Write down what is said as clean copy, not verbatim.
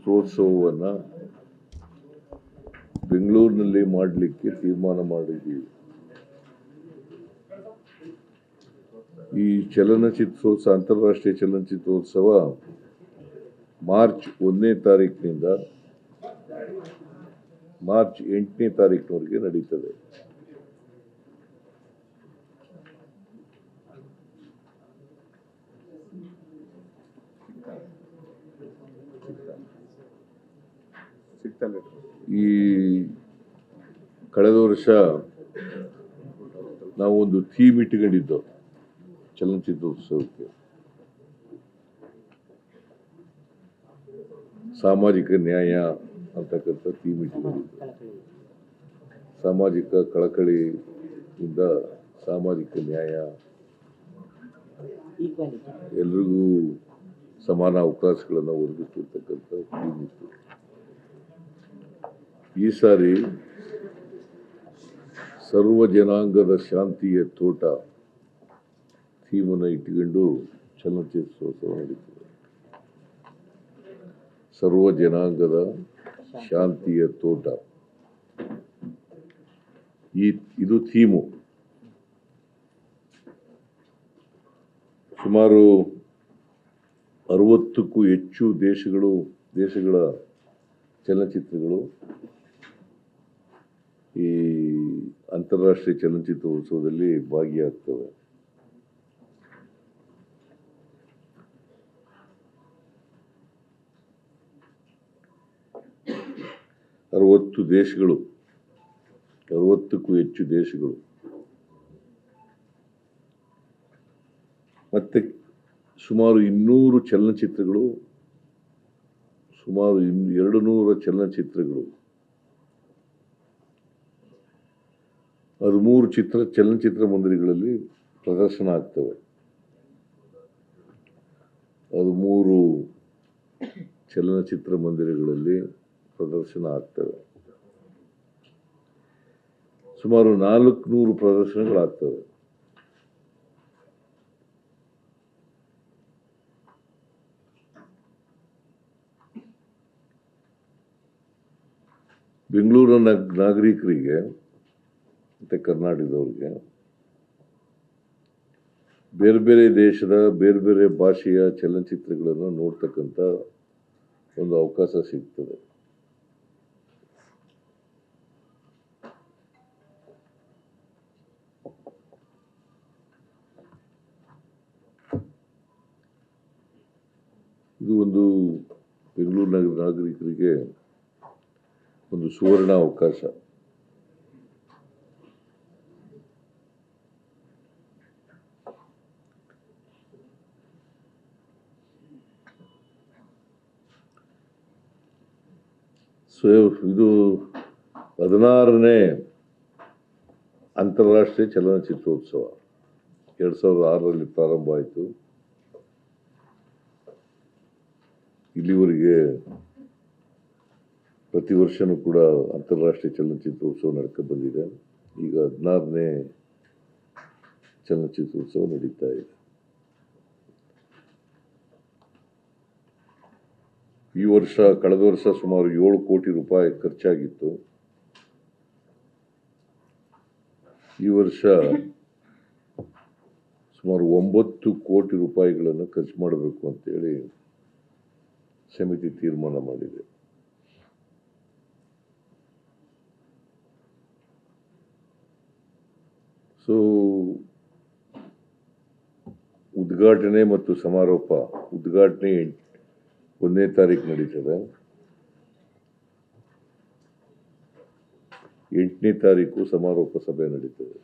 ಚಿತ್ರೋತ್ಸವವನ್ನು ಬೆಂಗಳೂರಿನಲ್ಲಿ ಮಾಡಲಿಕ್ಕೆ ತೀರ್ಮಾನ ಮಾಡಿದ್ದೀವಿ. ಈ ಚಲನಚಿತ್ರೋತ್ಸವ, ಅಂತಾರಾಷ್ಟ್ರೀಯ ಚಲನಚಿತ್ರೋತ್ಸವ ಮಾರ್ಚ್ 1ನೇ ತಾರೀಕಿನಿಂದ ಮಾರ್ಚ್ 8ನೇ ತಾರೀಕಿನವರೆಗೆ ನಡೀತದೆ. ಈ ಕಳೆದ ವರ್ಷ ನಾವು ಒಂದು ಥೀಮ್ ಇಟ್ಕೊಂಡಿದ್ದು ಚಲನಚಿತ್ರೋತ್ಸವಕ್ಕೆ, ಸಾಮಾಜಿಕ ನ್ಯಾಯ ಅಂತಕ್ಕಂಥ ಥೀಮ್ ಇಟ್ಕೊಂಡಿದ್ದು. ಸಾಮಾಜಿಕ ಕಳಕಳಿಯಿಂದ ಸಾಮಾಜಿಕ ನ್ಯಾಯ, ಎಲ್ರಿಗೂ ಸಮಾನ ಅವಕಾಶಗಳನ್ನು ಒದಗಿಸಿರ್ತಕ್ಕಂಥ ಥೀಮ್ ಇತ್ತು. ಈ ಸಾರಿ ಸರ್ವ ಜನಾಂಗದ ಶಾಂತಿಯ ತೋಟ ಥೀಮನ್ನು ಇಟ್ಟುಕೊಂಡು ಚಲನಚಿತ್ರೋತ್ಸವ ನಡೀತದೆ. ಸರ್ವ ಜನಾಂಗದ ಶಾಂತಿಯ ತೋಟ, ಇದು ಥೀಮು. ಸುಮಾರು 60ಕ್ಕೂ ಹೆಚ್ಚು ದೇಶಗಳ ಚಲನಚಿತ್ರಗಳು ಈ ಅಂತಾರಾಷ್ಟ್ರೀಯ ಚಲನಚಿತ್ರೋತ್ಸವದಲ್ಲಿ ಭಾಗಿಯಾಗ್ತವೆ. ದೇಶಗಳು 60ಕ್ಕೂ ಹೆಚ್ಚು ದೇಶಗಳು ಮತ್ತೆ ಸುಮಾರು 200 ಚಲನಚಿತ್ರಗಳು, ಸುಮಾರು 200 ಚಲನಚಿತ್ರಗಳು, 13 ಚಲನಚಿತ್ರ ಮಂದಿರಗಳಲ್ಲಿ ಪ್ರದರ್ಶನ ಆಗ್ತವೆ. 13 ಚಲನಚಿತ್ರ ಮಂದಿರಗಳಲ್ಲಿ ಪ್ರದರ್ಶನ ಆಗ್ತವೆ. ಸುಮಾರು 400 ಪ್ರದರ್ಶನಗಳಾಗ್ತವೆ. ಬೆಂಗಳೂರಿನ ನಾಗರಿಕರಿಗೆ ಮತ್ತು ಕರ್ನಾಟಕದವ್ರಿಗೆ ಬೇರೆ ಬೇರೆ ದೇಶದ ಬೇರೆ ಬೇರೆ ಭಾಷೆಯ ಚಲನಚಿತ್ರಗಳನ್ನು ನೋಡ್ತಕ್ಕಂಥ ಒಂದು ಅವಕಾಶ ಸಿಗ್ತದೆ. ಇದು ಒಂದು ಬೆಂಗಳೂರು ನಾಗರಿಕರಿಗೆ ಒಂದು ಸುವರ್ಣ ಅವಕಾಶ. ಇದು 16ನೇ ಅಂತಾರಾಷ್ಟ್ರೀಯ ಚಲನಚಿತ್ರೋತ್ಸವ 2006ರಲ್ಲಿ ಪ್ರಾರಂಭ ಆಯಿತು. ಇಲ್ಲಿವರೆಗೆ ಪ್ರತಿ ವರ್ಷನೂ ಕೂಡ ಅಂತಾರಾಷ್ಟ್ರೀಯ ಚಲನಚಿತ್ರೋತ್ಸವ ನಡ್ಕೊಂಡು ಬಂದಿದೆ. ಈಗ 16ನೇ ಚಲನಚಿತ್ರೋತ್ಸವ ನಡೀತಾ ಇದೆ. ಕಳೆದ ವರ್ಷ ಸುಮಾರು 7 ಕೋಟಿ ರೂಪಾಯಿ ಖರ್ಚಾಗಿತ್ತು. ಈ ವರ್ಷ ಸುಮಾರು 9 ಕೋಟಿ ರೂಪಾಯಿಗಳನ್ನು ಖರ್ಚು ಮಾಡಬೇಕು ಅಂತೇಳಿ ಸಮಿತಿ ತೀರ್ಮಾನ ಮಾಡಿದೆ. ಉದ್ಘಾಟನೆ ಮತ್ತು ಸಮಾರೋಪ. ಉದ್ಘಾಟನೆ 1ನೇ ತಾರೀಕು ನಡೀತದೆ. 8ನೇ ತಾರೀಕು ಸಮಾರೋಪ ಸಭೆ ನಡೀತದೆ.